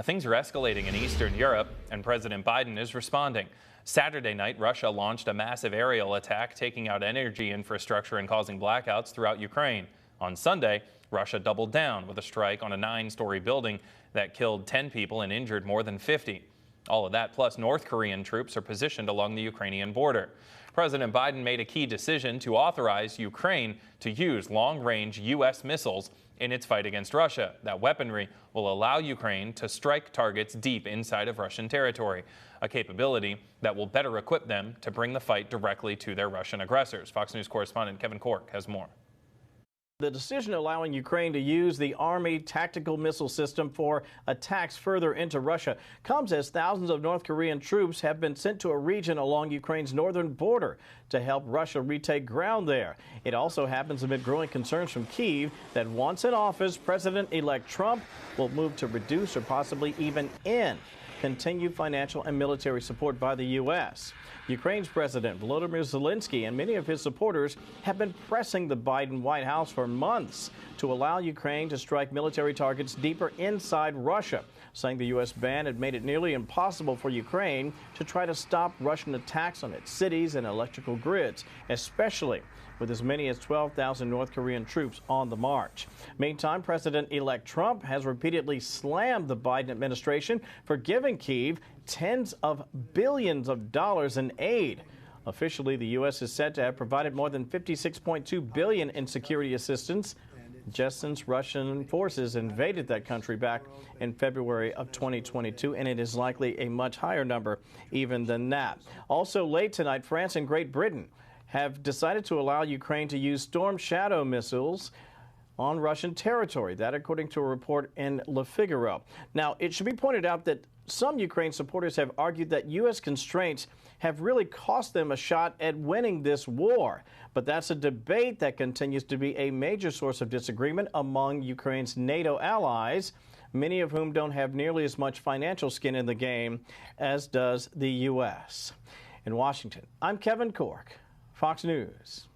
Things are escalating in Eastern Europe, and President Biden is responding. Saturday night, Russia launched a massive aerial attack, taking out energy infrastructure and causing blackouts throughout Ukraine. On Sunday, Russia doubled down with a strike on a 9-story building that killed 10 people and injured more than 50. All of that, plus North Korean troops are positioned along the Ukrainian border. President Biden made a key decision to authorize Ukraine to use long-range U.S. missiles in its fight against Russia. That weaponry will allow Ukraine to strike targets deep inside of Russian territory, a capability that will better equip them to bring the fight directly to their Russian aggressors. Fox News correspondent Kevin Cork has more. The decision allowing Ukraine to use the Army tactical missile system for attacks further into Russia comes as thousands of North Korean troops have been sent to a region along Ukraine's northern border to help Russia retake ground there. It also happens amid growing concerns from Kyiv that once in office, President-elect Trump will move to reduce or possibly even end continued financial and military support by the U.S. Ukraine's President Volodymyr Zelensky and many of his supporters have been pressing the Biden White House for months to allow Ukraine to strike military targets deeper inside Russia, saying the U.S. ban had made it nearly impossible for Ukraine to try to stop Russian attacks on its cities and electrical grids, especially with as many as 12,000 North Korean troops on the march. Meantime, President-elect Trump has repeatedly slammed the Biden administration for giving Kyiv tens of billions of dollars in aid. Officially, the U.S. is said to have provided more than $56.2 billion in security assistance just since Russian forces invaded that country back in February of 2022, and it is likely a much higher number even than that. Also late tonight, France and Great Britain have decided to allow Ukraine to use Storm Shadow missiles on Russian territory. That according to a report in Le Figaro. Now, it should be pointed out that some Ukraine supporters have argued that U.S. constraints have really cost them a shot at winning this war. But that's a debate that continues to be a major source of disagreement among Ukraine's NATO allies, many of whom don't have nearly as much financial skin in the game as does the U.S. In Washington, I'm Kevin Cork, Fox News.